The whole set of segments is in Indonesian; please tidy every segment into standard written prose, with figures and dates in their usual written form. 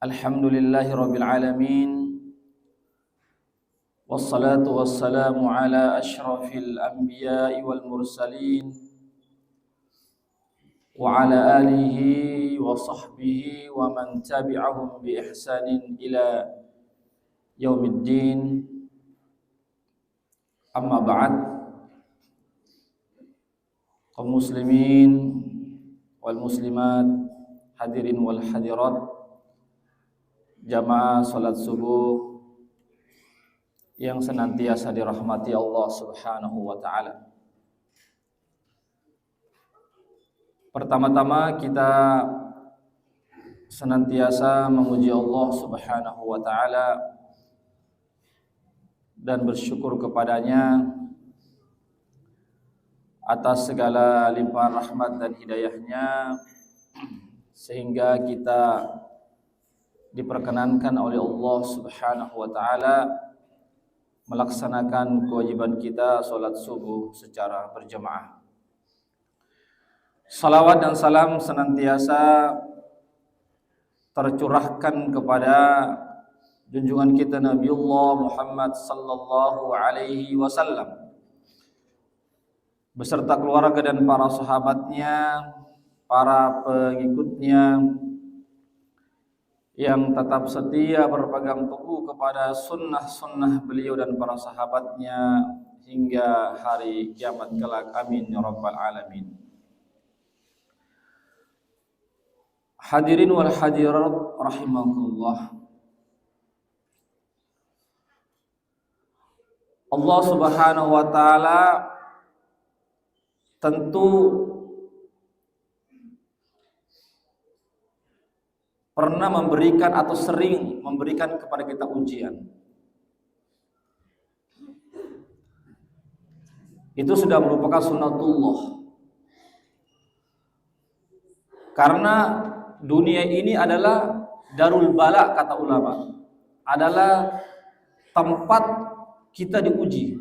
Alhamdulillahi Rabbil Alamin. Wassalatu wassalamu ala ashrafil anbiya'i wal mursalin wa ala alihi wa sahbihi wa man tabi'ahum bi ihsanin ila yaumiddin. Amma ba'd. Kaum muslimin wal muslimat, hadirin wal hadirat, jamaah salat subuh yang senantiasa dirahmati Allah Subhanahu wa taala. Pertama-tama kita senantiasa memuji Allah Subhanahu wa taala dan bersyukur kepadanya atas segala limpahan rahmat dan hidayahnya, sehingga kita diperkenankan oleh Allah Subhanahu wa taala melaksanakan kewajiban kita salat subuh secara berjamaah. Salawat dan salam senantiasa tercurahkan kepada junjungan kita Nabiullah Muhammad sallallahu alaihi wasallam beserta keluarga dan para sahabatnya, para pengikutnya yang tetap setia berpegang teguh kepada sunnah-sunnah beliau dan para sahabatnya hingga hari kiamat kelak. Amin ya rabbal alamin. Hadirin wal hadirat rahimakumullah. Allah Subhanahu wa taala tentu pernah memberikan atau sering memberikan kepada kita ujian. Itu sudah merupakan sunnatullah. Karena dunia ini adalah darul bala, kata ulama, adalah tempat kita diuji.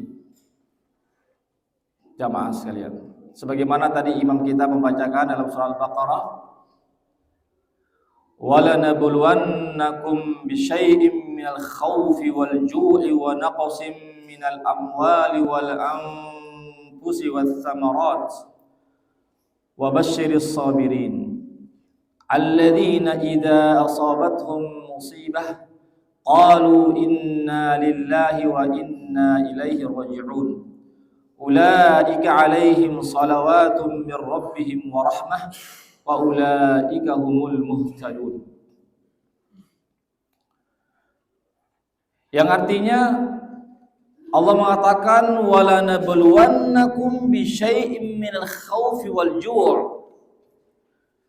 Jamaah sekalian, sebagaimana tadi imam kita membacakan dalam surah Al-Baqarah, وَلَنَبْلُوَنَّكُمْ بِشَيْءٍ مِّنَ الْخَوْفِ وَالْجُوعِ وَنَقْصٍ مِّنَ الْأَمْوَالِ وَالْأَنفُسِ وَالثَّمَرَاتِ وَبَشِّرِ الصَّابِرِينَ الَّذِينَ إِذَا أَصَابَتْهُمْ مُصِيبَةٌ قَالُوا إِنَّا لِلَّهِ وَإِنَّا إِلَيْهِ رَاجِعُونَ أُولَئِكَ عَلَيْهِمْ صَلَوَاتٌ مِّن رَّبِّهِمْ وَرَحْمَةٌ wa ulaika humul muhtadun. Yang artinya Allah mengatakan wala nabluwannakum bi syai'im minal khaufi wal ju'.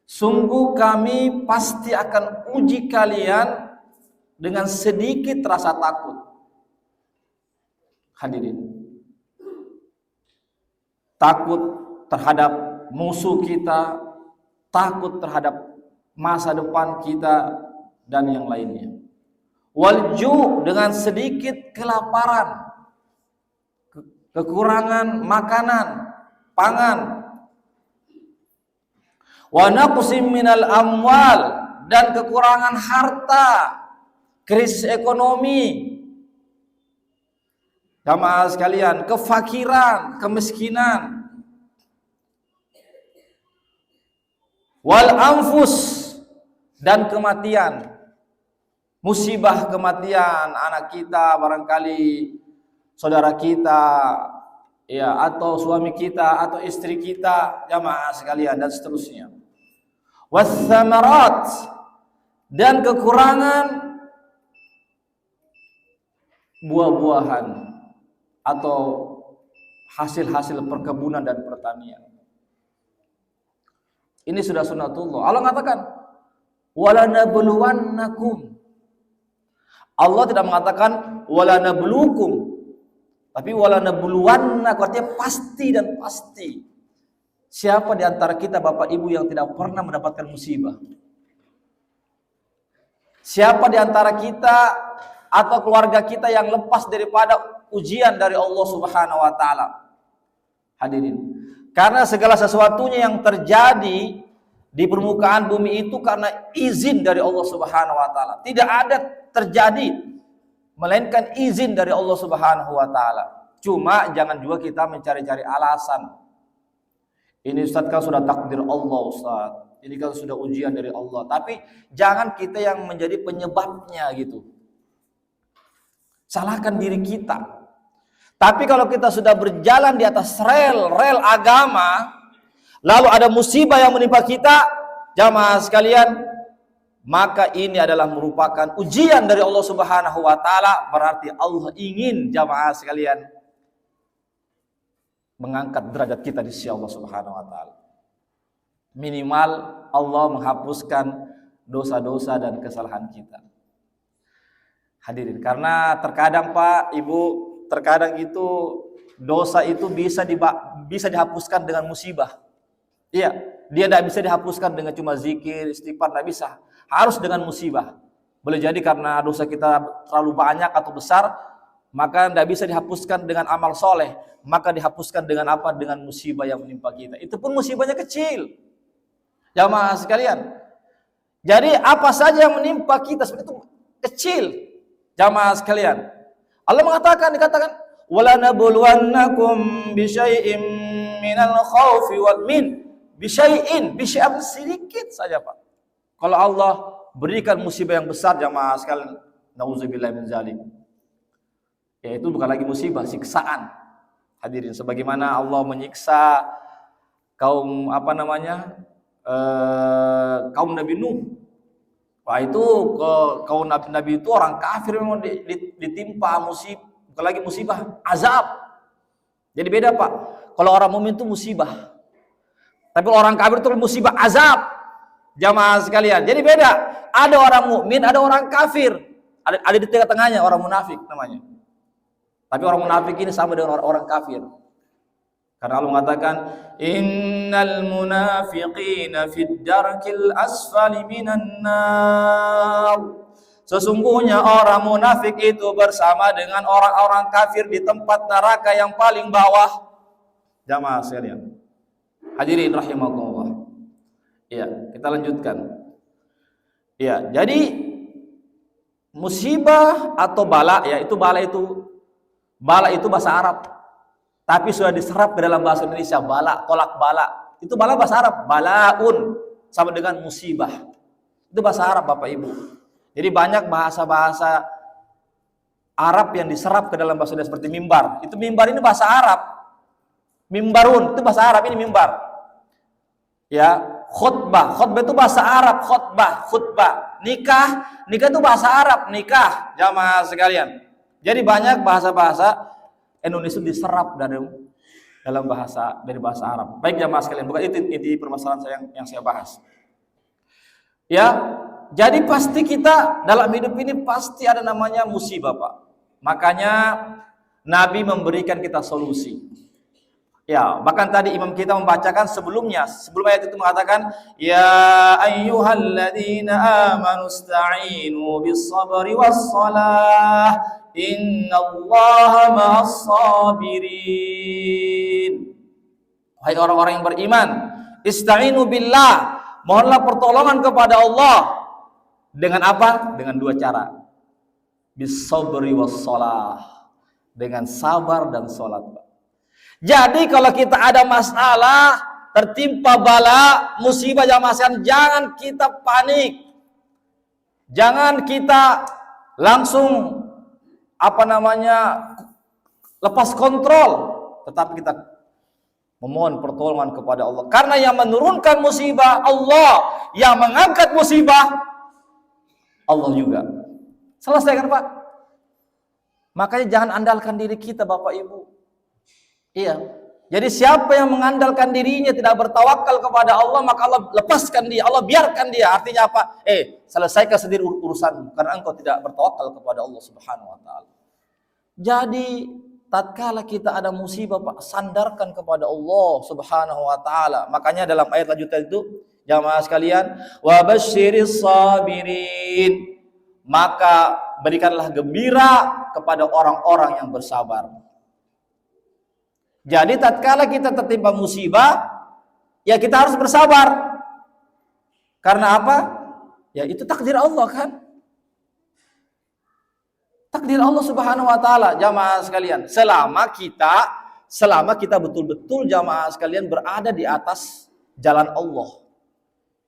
Sungguh kami pasti akan uji kalian dengan sedikit rasa takut. Hadirin, takut terhadap musuh kita, takut terhadap masa depan kita dan yang lainnya. Walju, dengan sedikit kelaparan, kekurangan makanan, pangan. Wa naqsim minal amwal, dan kekurangan harta, krisis ekonomi. Jamaah sekalian, kefakiran, kemiskinan. Wal anfus, dan kematian, musibah kematian anak kita, barangkali saudara kita, ya, atau suami kita atau istri kita, jamaah sekalian, dan seterusnya. Wassamarat, dan kekurangan buah-buahan atau hasil-hasil perkebunan dan pertanian. Ini sudah sunnatullah. Allah mengatakan wala nabluwannakum. Allah tidak mengatakan wala nabluukum, tapi wala nabluwannakum, artinya pasti dan pasti. Siapa di antara kita Bapak Ibu yang tidak pernah mendapatkan musibah? Siapa di antara kita atau keluarga kita yang lepas daripada ujian dari Allah Subhanahu wa taala? Hadirin, karena segala sesuatunya yang terjadi di permukaan bumi itu karena izin dari Allah Subhanahu wa taala. Tidak ada terjadi melainkan izin dari Allah Subhanahu wa taala. Cuma jangan juga kita mencari-cari alasan. Ini Ustaz kan sudah takdir Allah Ustaz. Ini kan sudah ujian dari Allah. Tapi jangan kita yang menjadi penyebabnya gitu. Salahkan diri kita. Tapi kalau kita sudah berjalan di atas rel agama, lalu ada musibah yang menimpa kita, jamaah sekalian, maka ini adalah merupakan ujian dari Allah Subhanahu wa taala. Berarti Allah ingin jamaah sekalian mengangkat derajat kita di sisi Allah Subhanahu wa taala. Minimal Allah menghapuskan dosa-dosa dan kesalahan kita. Hadirin, karena terkadang Pak, Ibu, terkadang itu dosa itu bisa dihapuskan dengan musibah. Iya, dia tidak bisa dihapuskan dengan cuma zikir, istighfar, tidak bisa. Harus dengan musibah. Boleh jadi karena dosa kita terlalu banyak atau besar, maka tidak bisa dihapuskan dengan amal soleh. Maka dihapuskan dengan apa? Dengan musibah yang menimpa kita. Itu pun musibahnya kecil. Jamaah sekalian. Jadi apa saja yang menimpa kita seperti itu kecil. Jamaah sekalian. Allah dikatakan, wala nabluwannakum bisyai'im minal khaufi wal min bisyai'in sedikit saja Pak. Kalau Allah berikan musibah yang besar jamaah sekalian, nauzubillahi min zalik. Yaitu bukan lagi musibah, siksaan. Hadirin, sebagaimana Allah menyiksa kaum kaum Nabi Nuh. Wah, itu kaum Nabi itu orang kafir memang ditimpa musibah, bukan lagi musibah, azab. Jadi beda Pak. Kalau orang mukmin itu musibah. Tapi orang kafir itu musibah azab. Jamaah sekalian. Jadi beda. Ada orang mukmin, ada orang kafir. Ada di tengah-tengahnya orang munafik namanya. Tapi orang munafik ini sama dengan orang kafir. Karena Allah mengatakan, innal munafiqina fid darkil asfali minan nar. Sesungguhnya orang munafik itu bersama dengan orang-orang kafir di tempat neraka yang paling bawah. Jamaah sekalian. Hadirin rahimakumullah. Iya, kita lanjutkan. Iya, jadi musibah atau bala, ya itu bala itu bahasa Arab. Tapi sudah diserap ke dalam bahasa Indonesia, bala, tolak bala. Itu bala bahasa Arab, balaun sama dengan musibah. Itu bahasa Arab Bapak Ibu. Jadi banyak bahasa-bahasa Arab yang diserap ke dalam bahasa Indonesia seperti mimbar. Itu mimbar ini bahasa Arab. Mimbarun itu bahasa Arab, ini mimbar. Ya, khutbah itu bahasa Arab, khutbah. Nikah itu bahasa Arab, nikah. Jamaah sekalian. Jadi banyak bahasa-bahasa Indonesia diserap dari bahasa Arab. Baik jamaah sekalian, bukan itu inti permasalahan yang saya bahas. Ya, jadi pasti kita dalam hidup ini pasti ada namanya musibah, Pak. Makanya Nabi memberikan kita solusi. Ya, bahkan tadi imam kita membacakan sebelum ayat itu mengatakan, ya ayyuhalladzina amanu ista'inu bis-sabri was-salah innallaha ma'as-sabirin. Wahai orang-orang yang beriman, ista'inu billah, mohonlah pertolongan kepada Allah. Dengan apa? Dengan dua cara. Bis-sabri was-salah, dengan sabar dan salat. Jadi kalau kita ada masalah, tertimpa bala, musibah jangan kita panik. Jangan kita langsung lepas kontrol, tetapi kita memohon pertolongan kepada Allah. Karena yang menurunkan musibah Allah, yang mengangkat musibah Allah juga. Selesai kan Pak? Makanya jangan andalkan diri kita Bapak Ibu. Iya. Jadi siapa yang mengandalkan dirinya tidak bertawakal kepada Allah, maka Allah lepaskan dia, Allah biarkan dia. Artinya apa? Selesaikan sendiri urusanmu karena engkau tidak bertawakal kepada Allah Subhanahu wa taala. Jadi tatkala kita ada musibah, Pak, sandarkan kepada Allah Subhanahu wa taala. Makanya dalam ayat lanjutan itu, jamaah sekalian, wa basyiris sabirin. Maka berikanlah gembira kepada orang-orang yang bersabar. Jadi tatkala kita tertimpa musibah, ya kita harus bersabar. Karena apa? Ya itu takdir Allah kan. Takdir Allah Subhanahu wa taala, jamaah sekalian. Selama kita betul-betul jamaah sekalian berada di atas jalan Allah.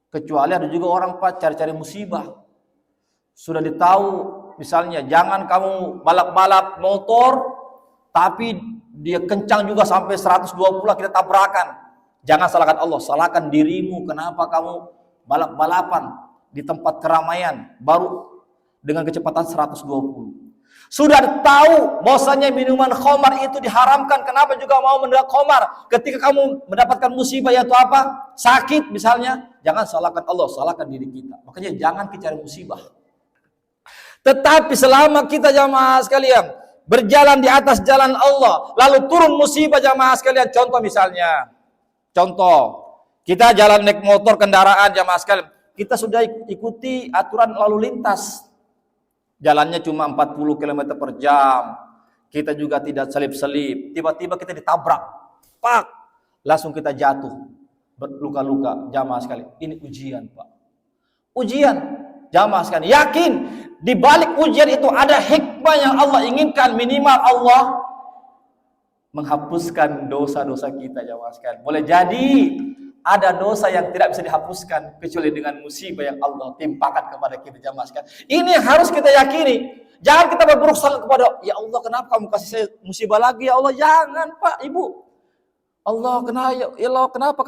Kecuali ada juga orang Pak cari-cari musibah. Sudah ditahu misalnya jangan kamu balap-balap motor tapi dia kencang juga sampai 120 kita tabrakan. Jangan salahkan Allah, salahkan dirimu. Kenapa kamu balap-balapan di tempat keramaian baru dengan kecepatan 120? Sudah tahu bahwasanya minuman khamar itu diharamkan, kenapa juga mau mendak khamar? Ketika kamu mendapatkan musibah yaitu apa? Sakit misalnya, jangan salahkan Allah, salahkan diri kita. Makanya jangan kita cari musibah. Tetapi selama kita jamaah sekalian berjalan di atas jalan Allah, lalu turun musibah jamaah sekalian, contoh misalnya, kita jalan naik motor kendaraan jamaah sekalian, kita sudah ikuti aturan lalu lintas. Jalannya cuma 40 km per jam. Kita juga tidak selip-selip. Tiba-tiba kita ditabrak. Pak. Langsung kita jatuh. Berluka-luka. Jamaah sekali. Ini ujian, Pak. Ujian. Jamaah sekali. Yakin. Di balik ujian itu ada hikmah yang Allah inginkan. Minimal Allah menghapuskan dosa-dosa kita, jamaah sekali. Boleh jadi ada dosa yang tidak bisa dihapuskan kecuali dengan musibah yang Allah timpakan kepada kita, jamaah sekalian. Ini yang harus kita yakini. Jangan kita berburuk sangka kepada ya Allah, kenapa kamu kasih saya musibah lagi ya Allah? Jangan Pak, Ibu. Allah kenapa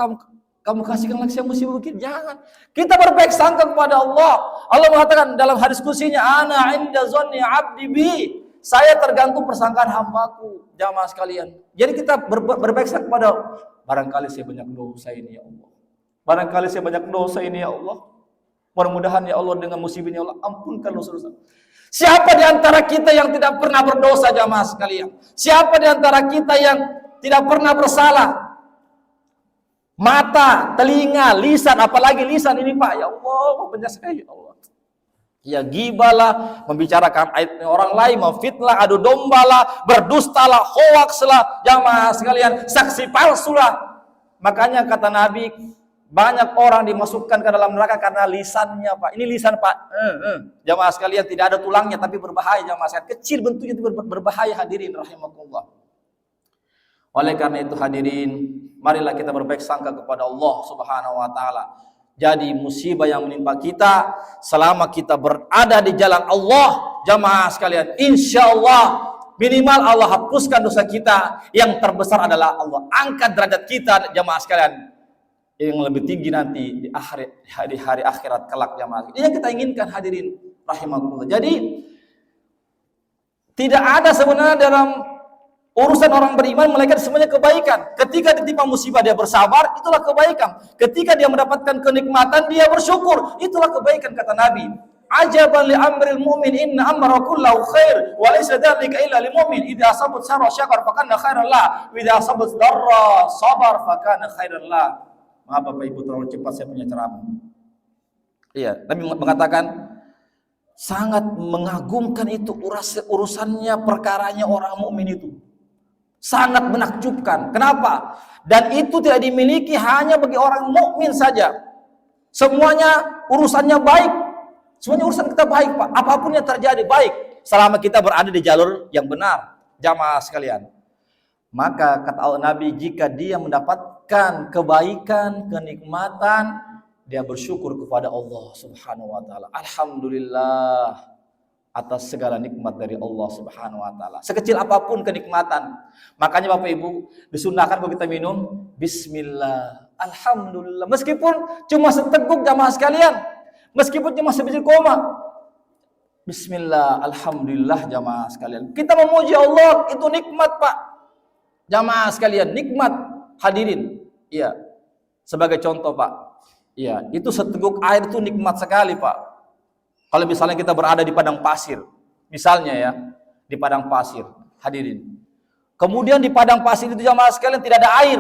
kamu kasihkan lagi saya musibah begini? Jangan. Kita berbaik sangka kepada Allah. Allah mengatakan dalam hadis kursinya, ana inda zanni abdi bi. Saya tergantung persangkaan hambaku, jamaah sekalian. Jadi kita berbaik sangka kepada barangkali saya banyak dosa ini ya Allah. Barangkali saya banyak dosa ini ya Allah. Mudah-mudahan ya Allah dengan musibah ini ya Allah ampunkan dosa-dosa. Siapa di antara kita yang tidak pernah berdosa, jamaah sekalian? Siapa di antara kita yang tidak pernah bersalah? Mata, telinga, lisan, apalagi lisan ini Pak, ya Allah, banyak sekali ya Allah. Ya gibalah, membicarakan aib orang lain, memfitnah, adu dombalah, berdustalah, hoaxlah, jamaah sekalian, saksi palsulah. Makanya kata Nabi, banyak orang dimasukkan ke dalam neraka karena lisannya Pak. Ini lisan Pak, jamaah sekalian tidak ada tulangnya tapi berbahaya, jamaah sekalian. Kecil bentuknya itu berbahaya, hadirin rahimakumullah. Oleh karena itu hadirin, marilah kita berbaik sangka kepada Allah Subhanahu wa taala. Jadi musibah yang menimpa kita selama kita berada di jalan Allah, jamaah sekalian, insya Allah minimal Allah hapuskan dosa kita. Yang terbesar adalah Allah angkat derajat kita, jamaah sekalian, yang lebih tinggi nanti di hari akhirat kelak, jamaah. Ini yang kita inginkan hadirin rahimakumullah. Jadi tidak ada sebenarnya dalam urusan orang beriman melainkan semuanya kebaikan. Ketika ditimpa musibah dia bersabar, itulah kebaikan. Ketika dia mendapatkan kenikmatan dia bersyukur, itulah kebaikan, kata Nabi. Ajaban li amril mu'min inna amra kullahu khair wa laysa dzalika illa lil mu'min idza asabat sarra syakar fa kana khairan la wa idza asabat darra sabar fa kana khairan la. Maaf Bapak Ibu terlalu cepat saya punya ceramah. Iya, Nabi mengatakan sangat mengagumkan itu urusannya, perkaranya orang mukmin itu. Sangat menakjubkan. Kenapa? Dan itu tidak dimiliki hanya bagi orang mukmin saja. Semuanya urusannya baik. Semuanya urusan kita baik, Pak. Apapun yang terjadi baik selama kita berada di jalur yang benar, jamaah sekalian. Maka kata Allah Nabi, jika dia mendapatkan kebaikan, kenikmatan, dia bersyukur kepada Allah Subhanahu wa taala. Alhamdulillah atas segala nikmat dari Allah Subhanahu wa taala. Sekecil apapun kenikmatan. Makanya Bapak Ibu, disunahkan kalau kita minum bismillah, alhamdulillah. Meskipun cuma seteguk, jamaah sekalian. Meskipun cuma sebiji koma. Bismillah, alhamdulillah, jamaah sekalian. Kita memuji Allah, itu nikmat, Pak. Jamaah sekalian, nikmat, hadirin. Iya. Sebagai contoh, Pak. Iya, itu seteguk air itu nikmat sekali, Pak. Kalau misalnya kita berada di padang pasir, misalnya ya, di padang pasir, hadirin. Kemudian di padang pasir itu jamaah sekalian tidak ada air.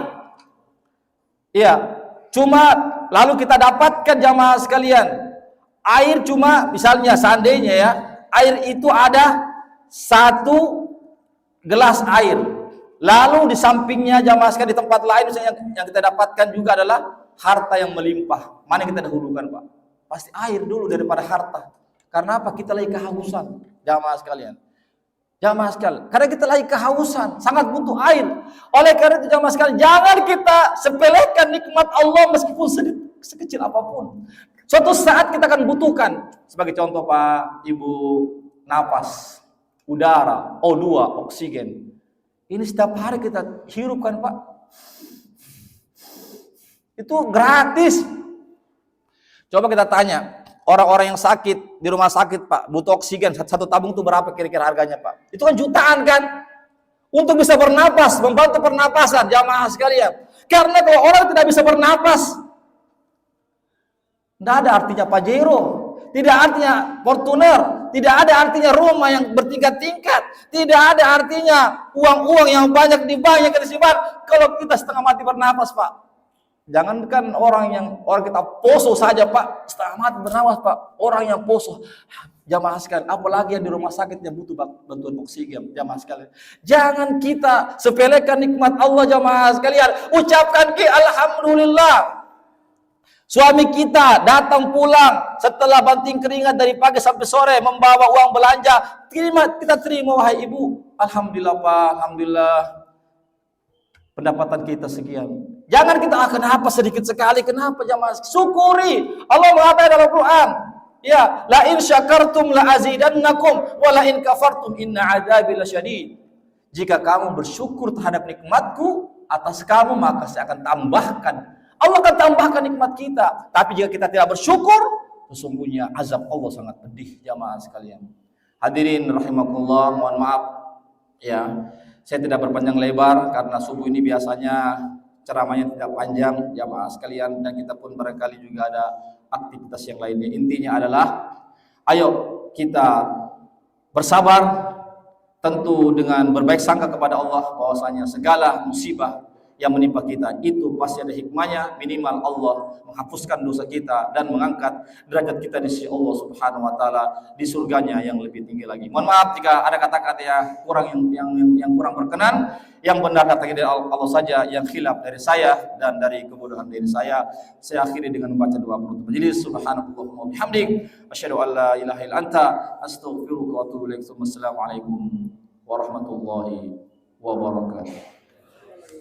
Iya, cuma lalu kita dapatkan jamaah sekalian, air cuma misalnya seandainya ya, air itu ada 1 gelas air. Lalu di sampingnya jamaah sekalian di tempat lain misalnya yang kita dapatkan juga adalah harta yang melimpah. Mana yang kita dahulukan, Pak? Pasti air dulu daripada harta. Karena apa? Kita lagi kehausan, jamaah sekalian. Jamaah sekalian, karena kita lagi kehausan, sangat butuh air. Oleh karena itu jamaah sekalian, jangan kita sepelekan nikmat Allah meskipun sekecil apapun. Suatu saat kita akan butuhkan. Sebagai contoh Pak, Ibu, napas, udara, O2, oksigen. Ini setiap hari kita hirupkan Pak. Itu gratis. Coba kita tanya, orang-orang yang sakit di rumah sakit Pak, butuh oksigen, satu tabung itu berapa kira-kira harganya Pak? Itu kan jutaan kan? Untuk bisa bernapas, membantu pernapasan jamaah sekalian. Karena kalau orang tidak bisa bernapas, tidak ada artinya Pajero, tidak artinya Fortuner, tidak ada artinya rumah yang bertingkat-tingkat, tidak ada artinya uang-uang yang banyak di bank yang disimpan kalau kita setengah mati bernapas Pak. Jangankan orang kita poso saja Pak, setengah mati bernapas Pak. Orang yang poso, jamaah sekalian, apalagi yang di rumah sakit yang butuh bantuan oksigen, jamaah sekalian. Jangan kita sepelekan nikmat Allah jamaah sekalian. Ucapkan alhamdulillah. Suami kita datang pulang setelah banting keringat dari pagi sampai sore membawa uang belanja, kita terima wahai ibu. Alhamdulillah Pak, alhamdulillah. Pendapatan kita sekian. Jangan kita kenapa sedikit sekali, kenapa jamaah? Syukuri. Allah mengatakan dalam Al-Qur'an, ya, la in syakartum la azidannakum wa la in kafartum inna adzabi lasyadid. Jika kamu bersyukur terhadap nikmatku atas kamu, maka saya akan tambahkan. Allah akan tambahkan nikmat kita. Tapi jika kita tidak bersyukur, sesungguhnya azab Allah sangat pedih jamaah sekalian. Hadirin rahimakumullah, mohon maaf ya. Saya tidak berpanjang lebar karena subuh ini biasanya ceramahnya tidak panjang jamaah sekalian, dan kita pun barangkali juga ada aktivitas yang lainnya. Intinya adalah ayo kita bersabar, tentu dengan berbaik sangka kepada Allah bahwasanya segala musibah yang menimpa kita itu pasti ada hikmahnya. Minimal Allah menghapuskan dosa kita dan mengangkat derajat kita di sisi Allah Subhanahu wa taala di surganya yang lebih tinggi lagi. Mohon maaf jika ada kata-kata yang kurang berkenan. Yang benar datangnya dari Allah saja, yang khilaf dari saya dan dari kebodohan dari saya. Saya akhiri dengan membaca doa penutup majelis. Subhanallahumma wa bihamdik, asyhadu an la ilaha illa anta, astaghfiruka wa atubu ilaik. Wassalamualaikum warahmatullahi wabarakatuh.